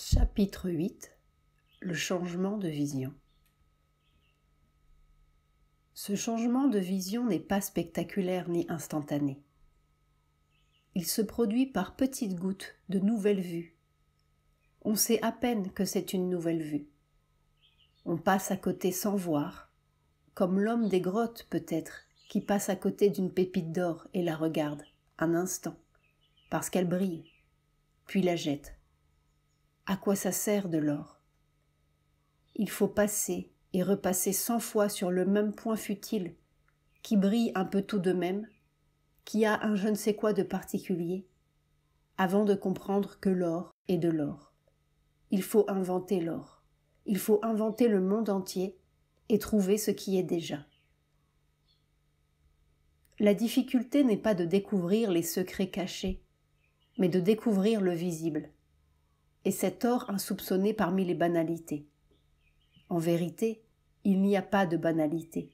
Chapitre 8 – Le changement de vision. Ce changement de vision n'est pas spectaculaire ni instantané. Il se produit par petites gouttes de nouvelles vues. On sait à peine que c'est une nouvelle vue. On passe à côté sans voir, comme l'homme des grottes peut-être, qui passe à côté d'une pépite d'or et la regarde, un instant, parce qu'elle brille, puis la jette. À quoi ça sert de l'or? Il faut passer et repasser 100 fois sur le même point futile, qui brille un peu tout de même, qui a un je ne sais quoi de particulier, avant de comprendre que l'or est de l'or. Il faut inventer l'or. Il faut inventer le monde entier et trouver ce qui est déjà. La difficulté n'est pas de découvrir les secrets cachés, mais de découvrir le visible. Et cet or insoupçonné parmi les banalités. En vérité, il n'y a pas de banalité.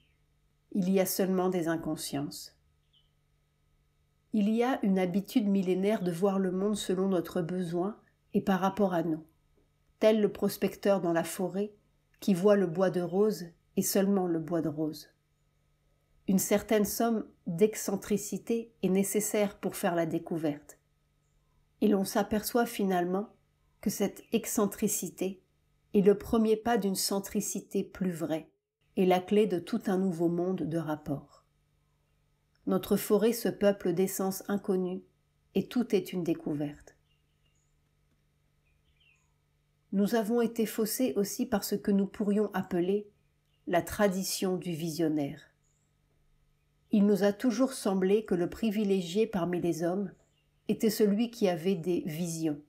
Il y a seulement des inconsciences. Il y a une habitude millénaire de voir le monde selon notre besoin et par rapport à nous, tel le prospecteur dans la forêt qui voit le bois de rose et seulement le bois de rose. Une certaine somme d'excentricité est nécessaire pour faire la découverte. Et l'on s'aperçoit finalement que cette excentricité est le premier pas d'une centricité plus vraie et la clé de tout un nouveau monde de rapports. Notre forêt se peuple d'essences inconnues et tout est une découverte. Nous avons été faussés aussi par ce que nous pourrions appeler la tradition du visionnaire. Il nous a toujours semblé que le privilégié parmi les hommes était celui qui avait des visions,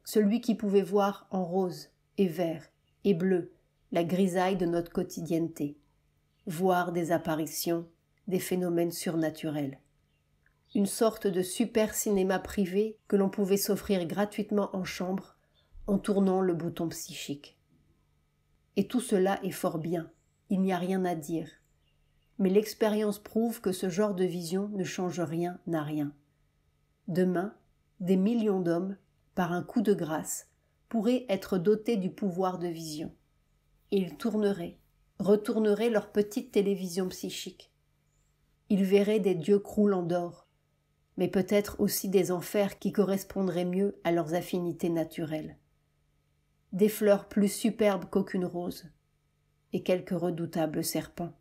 celui qui pouvait voir en rose et vert et bleu la grisaille de notre quotidienneté, voir des apparitions, des phénomènes surnaturels. Une sorte de super cinéma privé que l'on pouvait s'offrir gratuitement en chambre en tournant le bouton psychique. Et tout cela est fort bien, il n'y a rien à dire. Mais l'expérience prouve que ce genre de vision ne change rien à rien. Demain, des millions d'hommes, par un coup de grâce, pourraient être dotés du pouvoir de vision. Et ils retourneraient leur petite télévision psychique. Ils verraient des dieux croulant d'or, mais peut-être aussi des enfers qui correspondraient mieux à leurs affinités naturelles. Des fleurs plus superbes qu'aucune rose, et quelques redoutables serpents.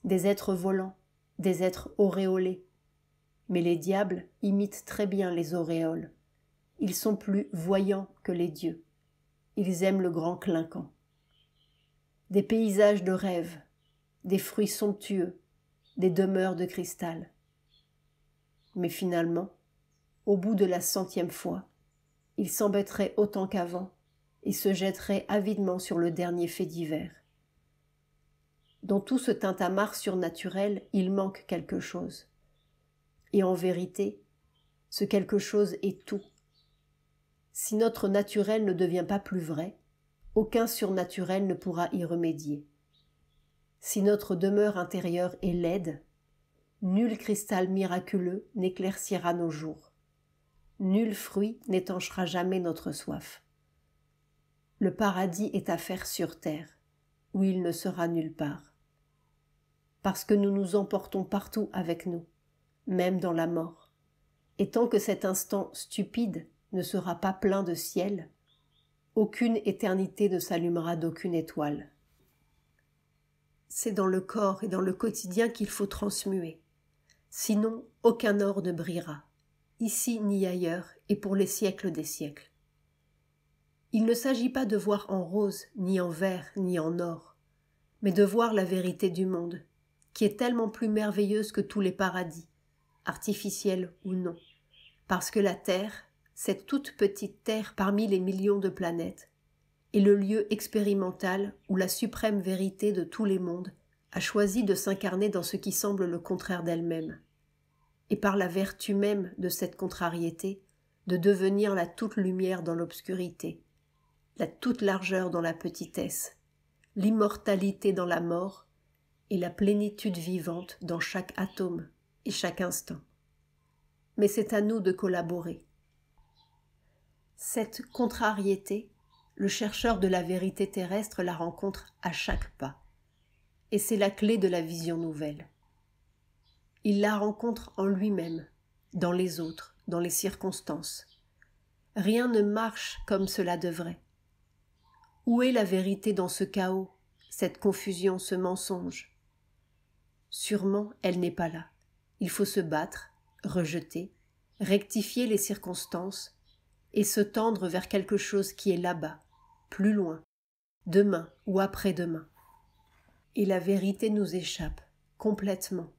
Des êtres volants, des êtres auréolés. Mais les diables imitent très bien les auréoles. Ils sont plus voyants que les dieux. Ils aiment le grand clinquant. Des paysages de rêve, des fruits somptueux, des demeures de cristal. Mais finalement, au bout de la 100e fois, ils s'embêteraient autant qu'avant et se jetteraient avidement sur le dernier fait divers. Dans tout ce tintamarre surnaturel, il manque quelque chose. Et en vérité, ce quelque chose est tout. Si notre naturel ne devient pas plus vrai, aucun surnaturel ne pourra y remédier. Si notre demeure intérieure est laide, nul cristal miraculeux n'éclaircira nos jours. Nul fruit n'étanchera jamais notre soif. Le paradis est à faire sur terre, où il ne sera nulle part. Parce que nous nous emportons partout avec nous, même dans la mort. Et tant que cet instant stupide ne sera pas plein de ciel, aucune éternité ne s'allumera d'aucune étoile. C'est dans le corps et dans le quotidien qu'il faut transmuer. Sinon, aucun or ne brillera, ici ni ailleurs et pour les siècles des siècles. Il ne s'agit pas de voir en rose, ni en vert, ni en or, mais de voir la vérité du monde, qui est tellement plus merveilleuse que tous les paradis, artificiels ou non, parce que la Terre, cette toute petite terre parmi les millions de planètes, est le lieu expérimental où la suprême vérité de tous les mondes a choisi de s'incarner dans ce qui semble le contraire d'elle-même, et par la vertu même de cette contrariété, de devenir la toute lumière dans l'obscurité, la toute largeur dans la petitesse, l'immortalité dans la mort et la plénitude vivante dans chaque atome et chaque instant. Mais c'est à nous de collaborer. Cette contrariété, le chercheur de la vérité terrestre la rencontre à chaque pas. Et c'est la clé de la vision nouvelle. Il la rencontre en lui-même, dans les autres, dans les circonstances. Rien ne marche comme cela devrait. Où est la vérité dans ce chaos, cette confusion, ce mensonge? Sûrement, elle n'est pas là. Il faut se battre, rejeter, rectifier les circonstances et se tendre vers quelque chose qui est là-bas, plus loin, demain ou après-demain. Et la vérité nous échappe, complètement.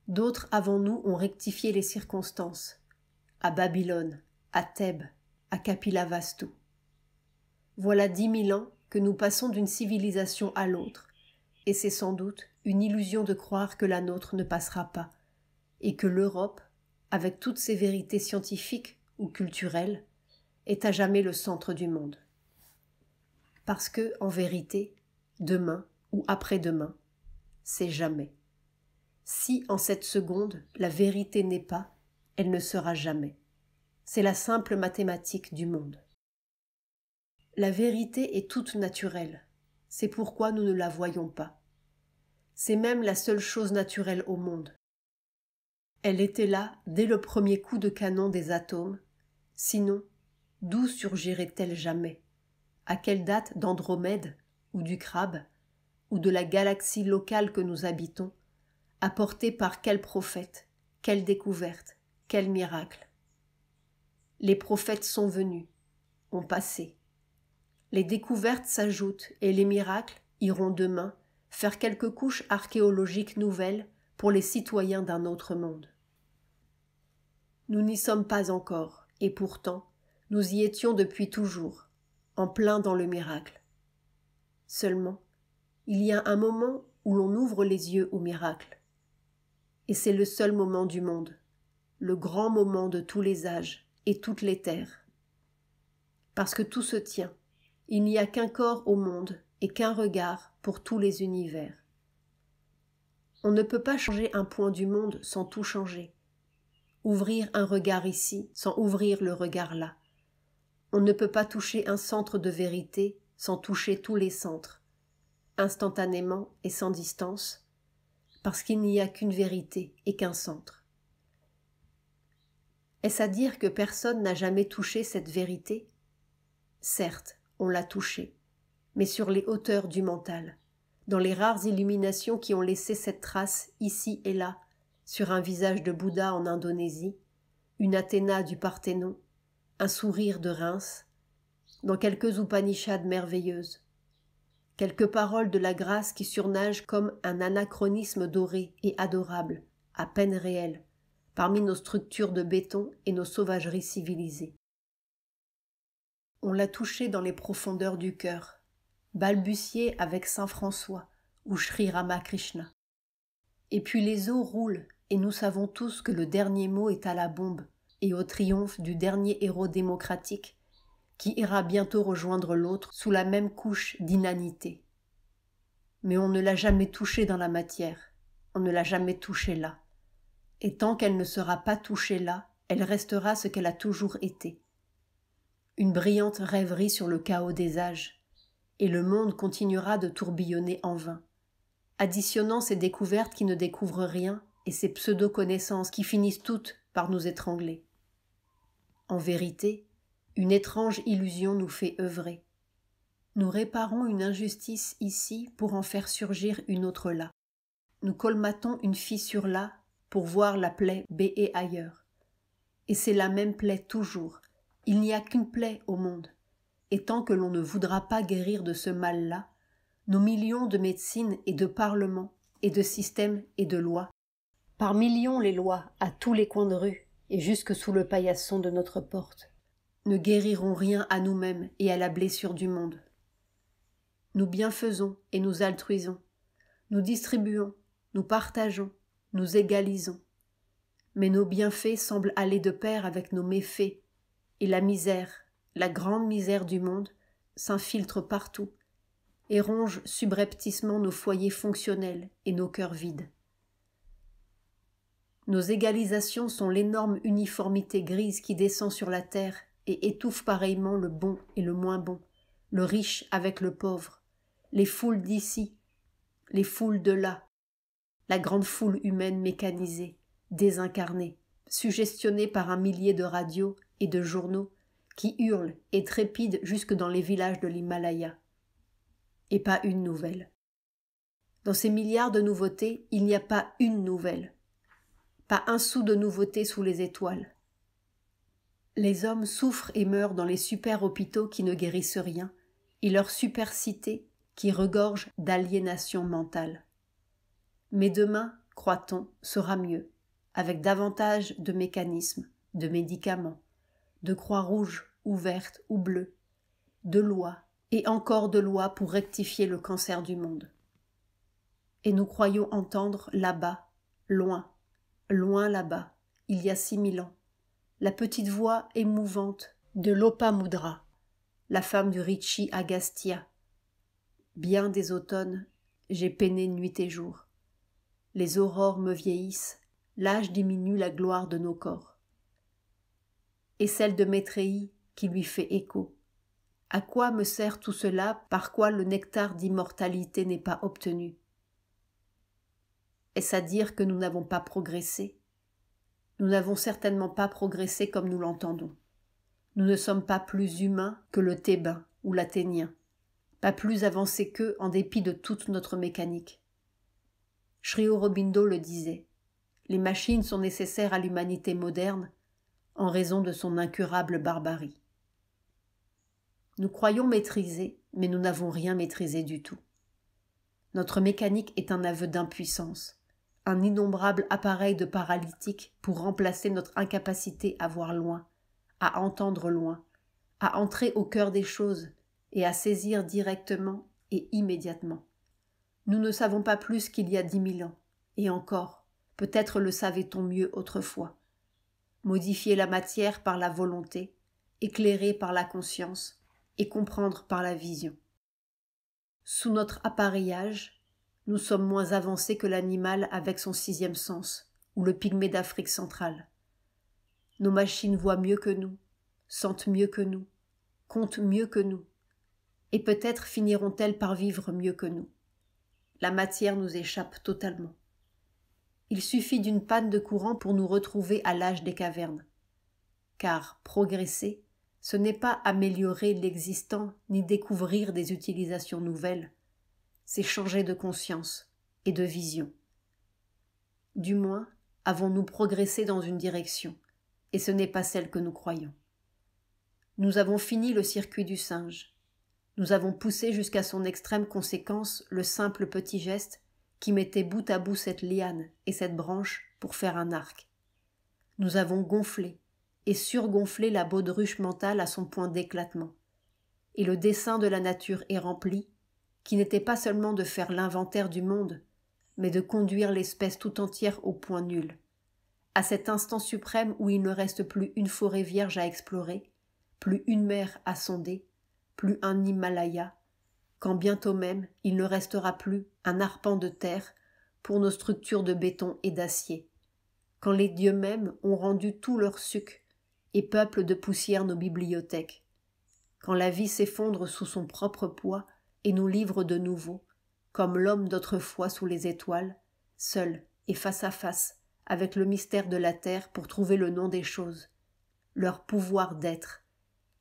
D'autres avant nous ont rectifié les circonstances, à Babylone, à Thèbes, à Kapilavastu. Voilà 10 000 ans que nous passons d'une civilisation à l'autre, et c'est sans doute une illusion de croire que la nôtre ne passera pas, et que l'Europe, avec toutes ses vérités scientifiques ou culturelles, est à jamais le centre du monde. Parce que, en vérité, demain ou après-demain, c'est jamais. Si en cette seconde la vérité n'est pas, elle ne sera jamais. C'est la simple mathématique du monde. La vérité est toute naturelle, c'est pourquoi nous ne la voyons pas. C'est même la seule chose naturelle au monde. Elle était là dès le premier coup de canon des atomes, sinon, d'où surgirait-elle jamais? À quelle date d'Andromède, ou du crabe, ou de la galaxie locale que nous habitons, apportée par quel prophète, quelle découverte, quel miracle? Les prophètes sont venus, ont passé. Les découvertes s'ajoutent et les miracles iront demain faire quelques couches archéologiques nouvelles pour les citoyens d'un autre monde. Nous n'y sommes pas encore, et pourtant, nous y étions depuis toujours, en plein dans le miracle. Seulement, il y a un moment où l'on ouvre les yeux au miracle. Et c'est le seul moment du monde, le grand moment de tous les âges et toutes les terres. Parce que tout se tient, il n'y a qu'un corps au monde et qu'un regard pour tous les univers. On ne peut pas changer un point du monde sans tout changer. Ouvrir un regard ici sans ouvrir le regard là. On ne peut pas toucher un centre de vérité sans toucher tous les centres, instantanément et sans distance, parce qu'il n'y a qu'une vérité et qu'un centre. Est-ce à dire que personne n'a jamais touché cette vérité? Certes, on l'a touchée, mais sur les hauteurs du mental, dans les rares illuminations qui ont laissé cette trace ici et là, sur un visage de Bouddha en Indonésie, une Athéna du Parthénon, un sourire de Reims, dans quelques Upanishads merveilleuses, quelques paroles de la grâce qui surnagent comme un anachronisme doré et adorable, à peine réel, parmi nos structures de béton et nos sauvageries civilisées. On l'a touché dans les profondeurs du cœur, balbutié avec Saint François ou Sri Ramakrishna. Et puis les eaux roulent et nous savons tous que le dernier mot est à la bombe et au triomphe du dernier héros démocratique qui ira bientôt rejoindre l'autre sous la même couche d'inanité. Mais on ne l'a jamais touché dans la matière, on ne l'a jamais touché là. Et tant qu'elle ne sera pas touchée là, elle restera ce qu'elle a toujours été. Une brillante rêverie sur le chaos des âges, et le monde continuera de tourbillonner en vain, additionnant ces découvertes qui ne découvrent rien et ces pseudo-connaissances qui finissent toutes par nous étrangler. En vérité, une étrange illusion nous fait œuvrer. Nous réparons une injustice ici pour en faire surgir une autre là. Nous colmatons une fissure là pour voir la plaie béer ailleurs. Et c'est la même plaie toujours. Il n'y a qu'une plaie au monde. Et tant que l'on ne voudra pas guérir de ce mal-là, nos millions de médecines et de parlements et de systèmes et de lois, par millions les lois à tous les coins de rue et jusque sous le paillasson de notre porte, ne guériront rien à nous-mêmes et à la blessure du monde. Nous bienfaisons et nous altruisons, nous distribuons, nous partageons, nous égalisons. Mais nos bienfaits semblent aller de pair avec nos méfaits, et la misère, la grande misère du monde, s'infiltre partout et ronge subrepticement nos foyers fonctionnels et nos cœurs vides. Nos égalisations sont l'énorme uniformité grise qui descend sur la terre et étouffe pareillement le bon et le moins bon, le riche avec le pauvre, les foules d'ici, les foules de là, la grande foule humaine mécanisée, désincarnée, suggestionnée par un millier de radios et de journaux qui hurlent et trépident jusque dans les villages de l'Himalaya. Et pas une nouvelle. Dans ces milliards de nouveautés, il n'y a pas une nouvelle. Pas un sou de nouveauté sous les étoiles. Les hommes souffrent et meurent dans les super-hôpitaux qui ne guérissent rien, et leur super-cité qui regorge d'aliénation mentale. Mais demain, croit-on, sera mieux, avec davantage de mécanismes, de médicaments, de croix rouges ou vertes ou bleues, de lois et encore de lois pour rectifier le cancer du monde. Et nous croyons entendre là-bas, loin, loin là-bas, il y a 6000 ans, la petite voix émouvante de Lopamudra, la femme du Rishi Agastya. Bien des automnes, j'ai peiné nuit et jour. Les aurores me vieillissent, l'âge diminue la gloire de nos corps. Et celle de Maitréyi qui lui fait écho. À quoi me sert tout cela, par quoi le nectar d'immortalité n'est pas obtenu? Est-ce à dire que nous n'avons pas progressé? Nous n'avons certainement pas progressé comme nous l'entendons. Nous ne sommes pas plus humains que le Thébain ou l'Athénien, pas plus avancés qu'eux en dépit de toute notre mécanique. Sri Aurobindo le disait, les machines sont nécessaires à l'humanité moderne en raison de son incurable barbarie. Nous croyons maîtriser, mais nous n'avons rien maîtrisé du tout. Notre mécanique est un aveu d'impuissance, un innombrable appareil de paralytique pour remplacer notre incapacité à voir loin, à entendre loin, à entrer au cœur des choses et à saisir directement et immédiatement. Nous ne savons pas plus qu'il y a 10 000 ans, et encore, peut-être le savait-on mieux autrefois. Modifier la matière par la volonté, éclairer par la conscience, et comprendre par la vision. Sous notre appareillage, nous sommes moins avancés que l'animal avec son 6e sens, ou le pygmée d'Afrique centrale. Nos machines voient mieux que nous, sentent mieux que nous, comptent mieux que nous, et peut-être finiront-elles par vivre mieux que nous. La matière nous échappe totalement. Il suffit d'une panne de courant pour nous retrouver à l'âge des cavernes. Car progresser, ce n'est pas améliorer l'existant ni découvrir des utilisations nouvelles, c'est changer de conscience et de vision. Du moins, avons-nous progressé dans une direction, et ce n'est pas celle que nous croyons. Nous avons fini le circuit du singe. Nous avons poussé jusqu'à son extrême conséquence le simple petit geste qui mettait bout à bout cette liane et cette branche pour faire un arc. Nous avons gonflé et surgonflé la baudruche mentale à son point d'éclatement. Et le dessein de la nature est rempli, qui n'était pas seulement de faire l'inventaire du monde, mais de conduire l'espèce tout entière au point nul, à cet instant suprême où il ne reste plus une forêt vierge à explorer, plus une mer à sonder, plus un Himalaya, quand bientôt même il ne restera plus un arpent de terre pour nos structures de béton et d'acier, quand les dieux mêmes ont rendu tout leur suc et peuplent de poussière nos bibliothèques, quand la vie s'effondre sous son propre poids et nous livre de nouveau, comme l'homme d'autrefois sous les étoiles, seul et face à face avec le mystère de la terre pour trouver le nom des choses, leur pouvoir d'être,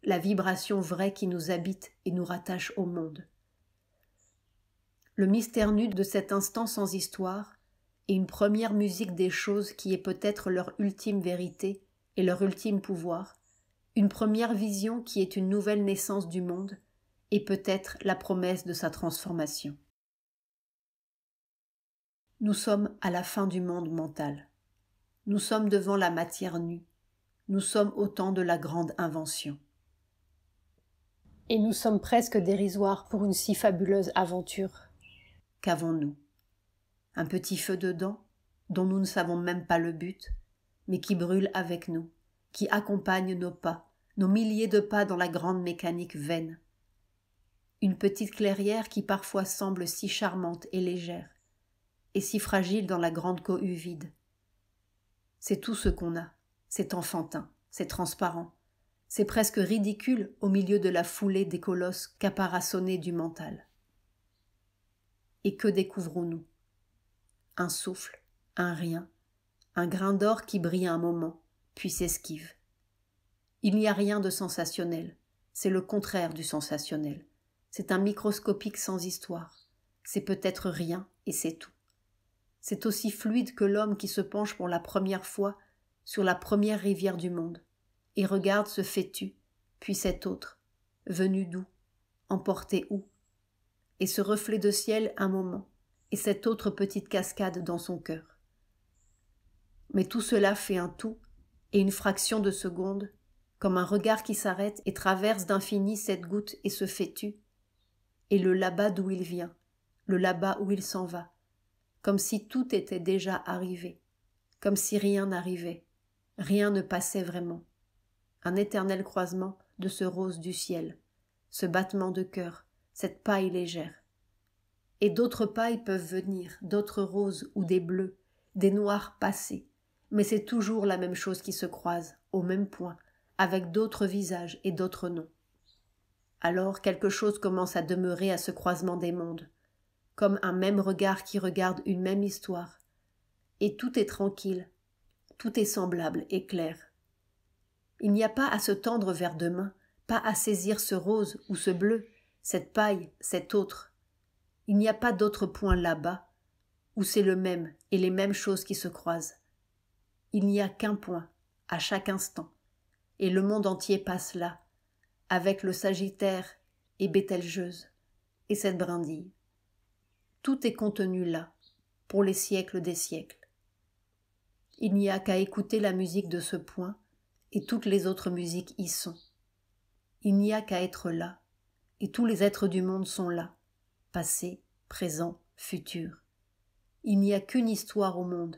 la vibration vraie qui nous habite et nous rattache au monde. Le mystère nu de cet instant sans histoire et une première musique des choses qui est peut-être leur ultime vérité et leur ultime pouvoir, une première vision qui est une nouvelle naissance du monde et peut-être la promesse de sa transformation. Nous sommes à la fin du monde mental. Nous sommes devant la matière nue. Nous sommes au temps de la grande invention. Et nous sommes presque dérisoires pour une si fabuleuse aventure. Qu'avons-nous? Un petit feu dedans, dont nous ne savons même pas le but, mais qui brûle avec nous, qui accompagne nos pas, nos milliers de pas dans la grande mécanique vaine. Une petite clairière qui parfois semble si charmante et légère, et si fragile dans la grande cohue vide. C'est tout ce qu'on a, c'est enfantin, c'est transparent, C'est presque ridicule au milieu de la foulée des colosses caparaçonnés du mental. Et que découvrons-nous? Un souffle, un rien, un grain d'or qui brille un moment, puis s'esquive. Il n'y a rien de sensationnel, c'est le contraire du sensationnel. C'est un microscopique sans histoire. C'est peut-être rien et c'est tout. C'est aussi fluide que l'homme qui se penche pour la première fois sur la première rivière du monde et regarde ce fétu, puis cet autre, venu d'où, emporté où, et ce reflet de ciel un moment, et cette autre petite cascade dans son cœur. Mais tout cela fait un tout et une fraction de seconde, comme un regard qui s'arrête et traverse d'infini cette goutte et ce fétu, et le là-bas d'où il vient, le là-bas où il s'en va, comme si tout était déjà arrivé, comme si rien n'arrivait, rien ne passait vraiment. Un éternel croisement de ce rose du ciel, ce battement de cœur, cette paille légère. Et d'autres pailles peuvent venir, d'autres roses ou des bleus, des noirs passés, mais c'est toujours la même chose qui se croise, au même point, avec d'autres visages et d'autres noms. Alors quelque chose commence à demeurer à ce croisement des mondes, comme un même regard qui regarde une même histoire. Et tout est tranquille, tout est semblable et clair. Il n'y a pas à se tendre vers demain, pas à saisir ce rose ou ce bleu, cette paille, cet autre. Il n'y a pas d'autre point là-bas, où c'est le même et les mêmes choses qui se croisent. Il n'y a qu'un point, à chaque instant, et le monde entier passe là, avec le Sagittaire et Bételgeuse, et cette brindille. Tout est contenu là, pour les siècles des siècles. Il n'y a qu'à écouter la musique de ce point, et toutes les autres musiques y sont. Il n'y a qu'à être là, et tous les êtres du monde sont là, passé, présent, futur. Il n'y a qu'une histoire au monde,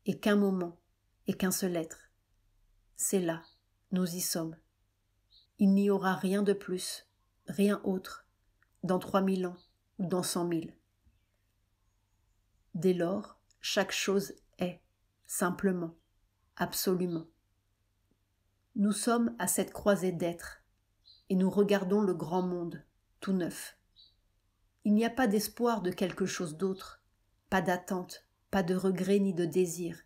et qu'un moment, et qu'un seul être. C'est là, nous y sommes. Il n'y aura rien de plus, rien autre, dans 3000 ans ou dans 100 000. Dès lors, chaque chose est, simplement, absolument. Nous sommes à cette croisée d'êtres, et nous regardons le grand monde, tout neuf. Il n'y a pas d'espoir de quelque chose d'autre, pas d'attente, pas de regret ni de désir.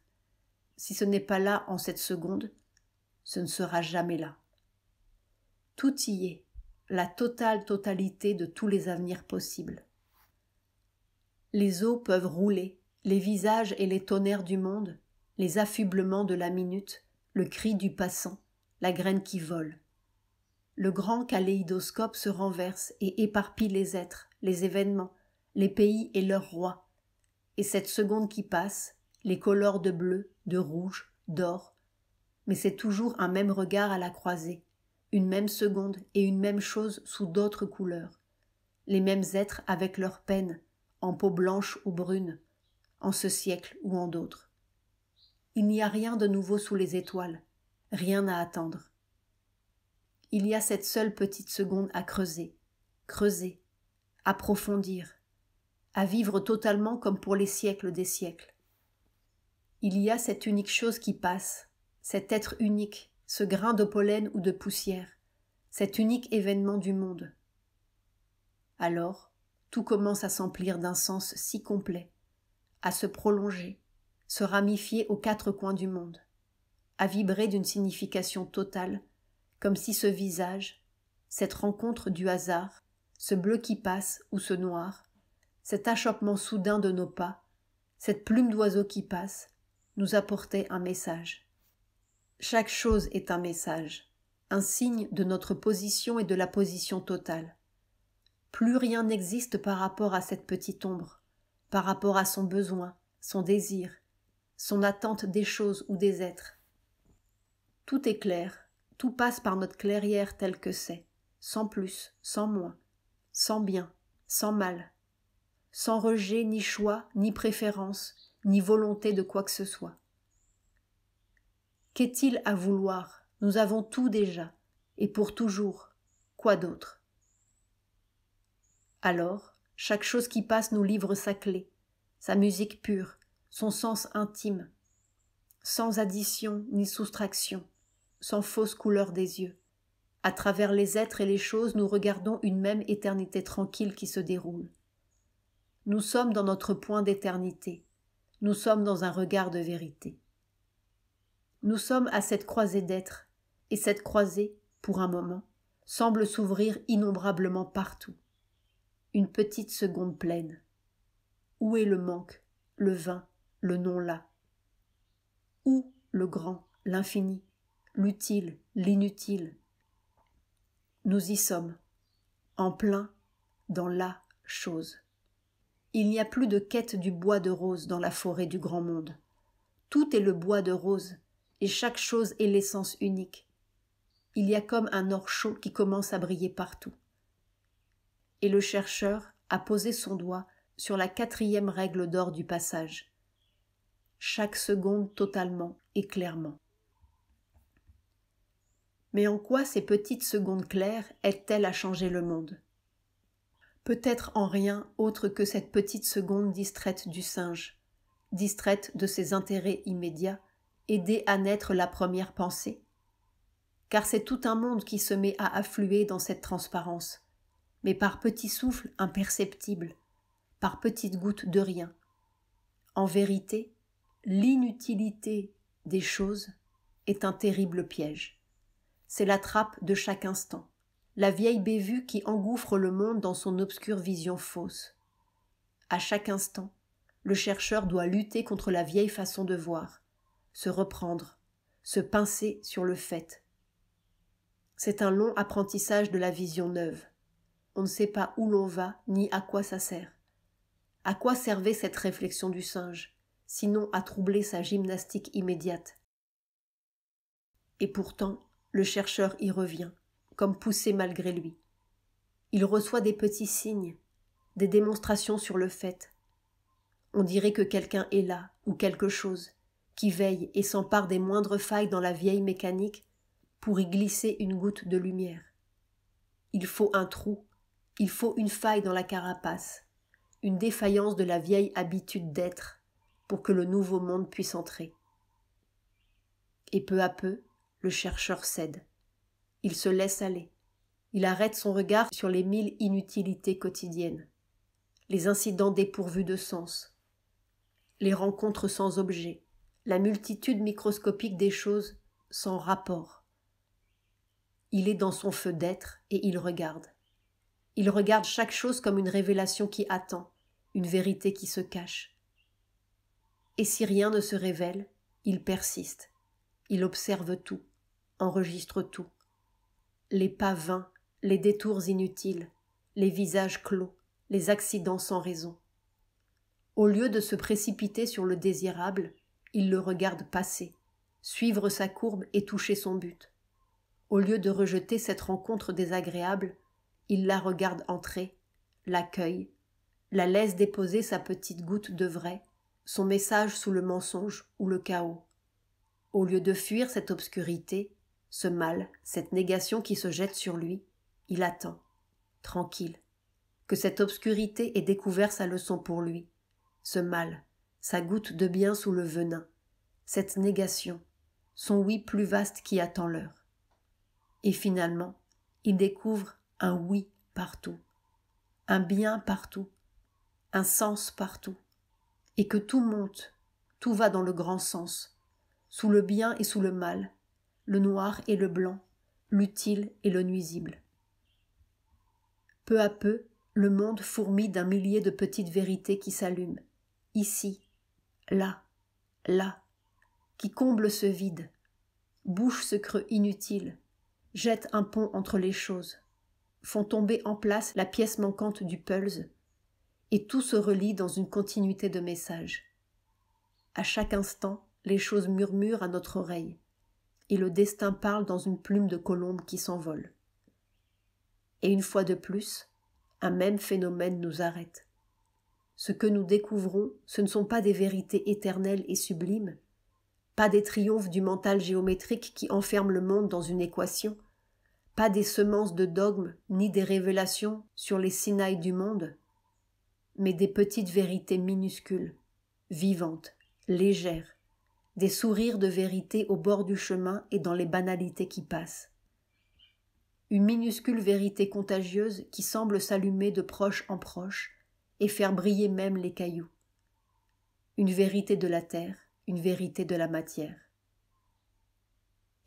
Si ce n'est pas là en cette seconde, ce ne sera jamais là. Tout y est, la totale totalité de tous les avenirs possibles. Les eaux peuvent rouler, les visages et les tonnerres du monde, les affublements de la minute, le cri du passant, la graine qui vole. Le grand kaléidoscope se renverse et éparpille les êtres, les événements, les pays et leurs rois. Et cette seconde qui passe, les colore de bleu, de rouge, d'or. Mais c'est toujours un même regard à la croisée, une même seconde et une même chose sous d'autres couleurs. Les mêmes êtres avec leurs peines, en peau blanche ou brune, en ce siècle ou en d'autres. Il n'y a rien de nouveau sous les étoiles, rien à attendre. Il y a cette seule petite seconde à creuser, approfondir, à vivre totalement comme pour les siècles des siècles. Il y a cette unique chose qui passe, cet être unique, ce grain de pollen ou de poussière, cet unique événement du monde. Alors, tout commence à s'emplir d'un sens si complet, à se prolonger, se ramifier aux quatre coins du monde, à vibrer d'une signification totale, comme si ce visage, cette rencontre du hasard, ce bleu qui passe ou ce noir, cet achoppement soudain de nos pas, cette plume d'oiseau qui passe, nous apportait un message. Chaque chose est un message, un signe de notre position et de la position totale. Plus rien n'existe par rapport à cette petite ombre, par rapport à son besoin, son désir, son attente des choses ou des êtres. Tout est clair, tout passe par notre clairière telle que c'est, sans plus, sans moins, sans bien, sans mal, sans rejet, ni choix, ni préférence, ni volonté de quoi que ce soit. Qu'est-il à vouloir? Nous avons tout déjà, et pour toujours, quoi d'autre? Alors, chaque chose qui passe nous livre sa clé, sa musique pure, son sens intime, sans addition ni soustraction, sans fausse couleur des yeux, À travers les êtres et les choses, nous regardons une même éternité tranquille qui se déroule. Nous sommes dans notre point d'éternité. Nous sommes dans un regard de vérité. Nous sommes à cette croisée d'êtres, et cette croisée, pour un moment, semble s'ouvrir innombrablement partout. Une petite seconde pleine. Où est le manque, le vain, le non-là? Où le grand, l'infini, l'utile, l'inutile? Nous y sommes, en plein, dans la chose. Il n'y a plus de quête du bois de rose dans la forêt du grand monde. Tout est le bois de rose, et chaque chose est l'essence unique. Il y a comme un or chaud qui commence à briller partout. Et le chercheur a posé son doigt sur la 4e règle d'or du passage. Chaque seconde totalement et clairement. Mais en quoi ces petites secondes claires aident-elles à changer le monde? Peut-être en rien autre que cette petite seconde distraite du singe, distraite de ses intérêts immédiats, aidée à naître la première pensée. Car c'est tout un monde qui se met à affluer dans cette transparence, mais par petits souffles imperceptibles, par petites gouttes de rien. En vérité, l'inutilité des choses est un terrible piège. C'est la trappe de chaque instant, la vieille bévue qui engouffre le monde dans son obscure vision fausse. À chaque instant, le chercheur doit lutter contre la vieille façon de voir, se reprendre, se pincer sur le fait. C'est un long apprentissage de la vision neuve. On ne sait pas où l'on va ni à quoi ça sert. À quoi servait cette réflexion du singe, sinon à troubler sa gymnastique immédiate? Et pourtant, le chercheur y revient, comme poussé malgré lui. Il reçoit des petits signes, des démonstrations sur le fait. On dirait que quelqu'un est là, ou quelque chose, qui veille et s'empare des moindres failles dans la vieille mécanique pour y glisser une goutte de lumière. Il faut un trou, il faut une faille dans la carapace, une défaillance de la vieille habitude d'être pour que le nouveau monde puisse entrer. Et peu à peu, le chercheur cède. Il se laisse aller. Il arrête son regard sur les 1000 inutilités quotidiennes, les incidents dépourvus de sens, les rencontres sans objet, la multitude microscopique des choses sans rapport. Il est dans son feu d'être et il regarde. Il regarde chaque chose comme une révélation qui attend, une vérité qui se cache. Et si rien ne se révèle, il persiste. Il observe tout, enregistre tout. Les pas vains, les détours inutiles, les visages clos, les accidents sans raison. Au lieu de se précipiter sur le désirable, il le regarde passer, suivre sa courbe et toucher son but. Au lieu de rejeter cette rencontre désagréable, il la regarde entrer, l'accueille, la laisse déposer sa petite goutte de vrai, son message sous le mensonge ou le chaos. Au lieu de fuir cette obscurité, ce mal, cette négation qui se jette sur lui, il attend, tranquille, que cette obscurité ait découvert sa leçon pour lui, ce mal, sa goutte de bien sous le venin, cette négation, son oui plus vaste qui attend l'heure. Et finalement, il découvre un oui partout, un bien partout, un sens partout, et que tout monte, tout va dans le grand sens, sous le bien et sous le mal, le noir et le blanc, l'utile et le nuisible. Peu à peu, le monde fourmille d'un millier de petites vérités qui s'allument, ici, là, qui comblent ce vide, bouchent ce creux inutile, jettent un pont entre les choses, font tomber en place la pièce manquante du puzzle, et tout se relie dans une continuité de messages. À chaque instant, les choses murmurent à notre oreille, et le destin parle dans une plume de colombe qui s'envole. Et une fois de plus, un même phénomène nous arrête. Ce que nous découvrons, ce ne sont pas des vérités éternelles et sublimes, pas des triomphes du mental géométrique qui enferme le monde dans une équation, pas des semences de dogmes ni des révélations sur les Sinaï du monde, mais des petites vérités minuscules, vivantes, légères, des sourires de vérité au bord du chemin et dans les banalités qui passent. une minuscule vérité contagieuse qui semble s'allumer de proche en proche et faire briller même les cailloux. Une vérité de la terre, une vérité de la matière.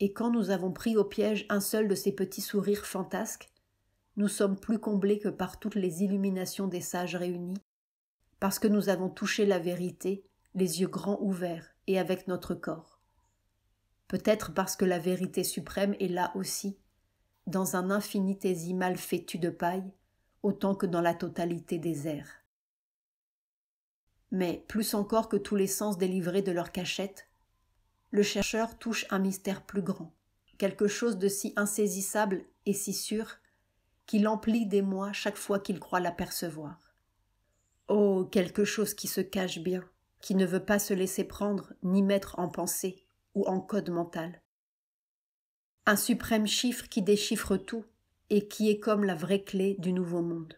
Et quand nous avons pris au piège un seul de ces petits sourires fantasques, nous sommes plus comblés que par toutes les illuminations des sages réunis, parce que nous avons touché la vérité, les yeux grands ouverts et avec notre corps. Peut-être parce que la vérité suprême est là aussi, dans un infinitésimal fétu de paille, autant que dans la totalité des airs. Mais, plus encore que tous les sens délivrés de leur cachette, le chercheur touche un mystère plus grand, quelque chose de si insaisissable et si sûr qu'il emplit d'émoi chaque fois qu'il croit l'apercevoir. Oh, quelque chose qui se cache bien, qui ne veut pas se laisser prendre ni mettre en pensée ou en code mental. Un suprême chiffre qui déchiffre tout et qui est comme la vraie clé du nouveau monde.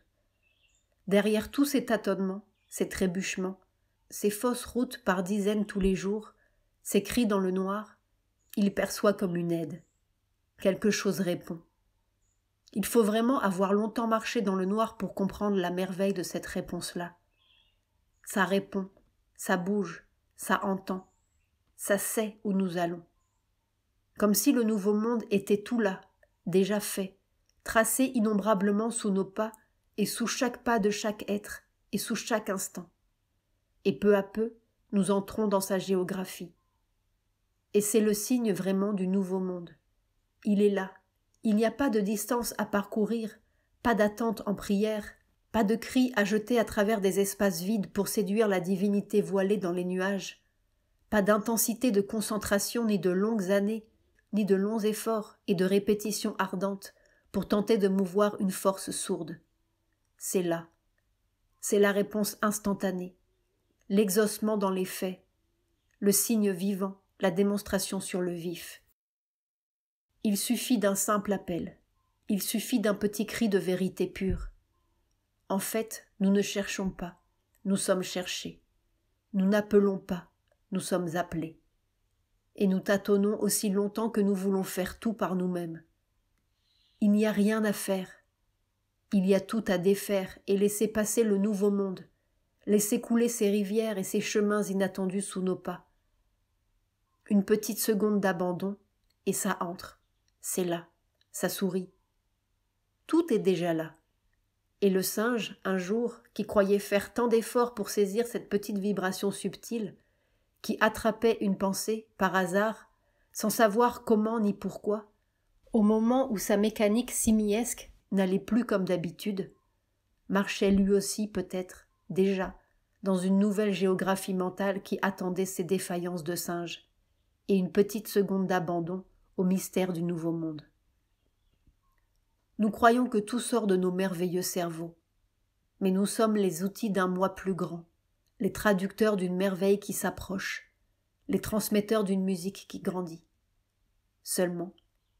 Derrière tous ces tâtonnements, ces trébuchements, ces fausses routes par dizaines tous les jours, ces cris dans le noir, il perçoit comme une aide. Quelque chose répond. Il faut vraiment avoir longtemps marché dans le noir pour comprendre la merveille de cette réponse-là. Ça répond, ça bouge, ça entend, ça sait où nous allons. Comme si le nouveau monde était tout là, déjà fait, tracé innombrablement sous nos pas et sous chaque pas de chaque être et sous chaque instant. Et peu à peu, nous entrons dans sa géographie. Et c'est le signe vraiment du nouveau monde. Il est là. Il n'y a pas de distance à parcourir, pas d'attente en prière, pas de cris à jeter à travers des espaces vides pour séduire la divinité voilée dans les nuages, pas d'intensité de concentration ni de longues années, ni de longs efforts et de répétitions ardentes pour tenter de mouvoir une force sourde. C'est là. C'est la réponse instantanée, l'exaucement dans les faits, le signe vivant, la démonstration sur le vif. Il suffit d'un simple appel, il suffit d'un petit cri de vérité pure. En fait, nous ne cherchons pas, nous sommes cherchés. Nous n'appelons pas, nous sommes appelés. Et nous tâtonnons aussi longtemps que nous voulons faire tout par nous-mêmes. Il n'y a rien à faire. Il y a tout à défaire et laisser passer le nouveau monde, laisser couler ces rivières et ces chemins inattendus sous nos pas. Une petite seconde d'abandon, et ça entre. C'est là, ça sourit. Tout est déjà là. Et le singe, un jour, qui croyait faire tant d'efforts pour saisir cette petite vibration subtile, qui attrapait une pensée, par hasard, sans savoir comment ni pourquoi, au moment où sa mécanique simiesque n'allait plus comme d'habitude, marchait lui aussi peut-être, déjà, dans une nouvelle géographie mentale qui attendait ses défaillances de singe, et une petite seconde d'abandon au mystère du nouveau monde. Nous croyons que tout sort de nos merveilleux cerveaux, mais nous sommes les outils d'un moi plus grand, les traducteurs d'une merveille qui s'approche, les transmetteurs d'une musique qui grandit. Seulement,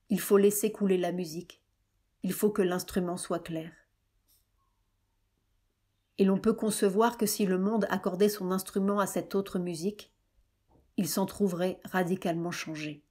il faut laisser couler la musique, il faut que l'instrument soit clair. Et l'on peut concevoir que si le monde accordait son instrument à cette autre musique, il s'en trouverait radicalement changé.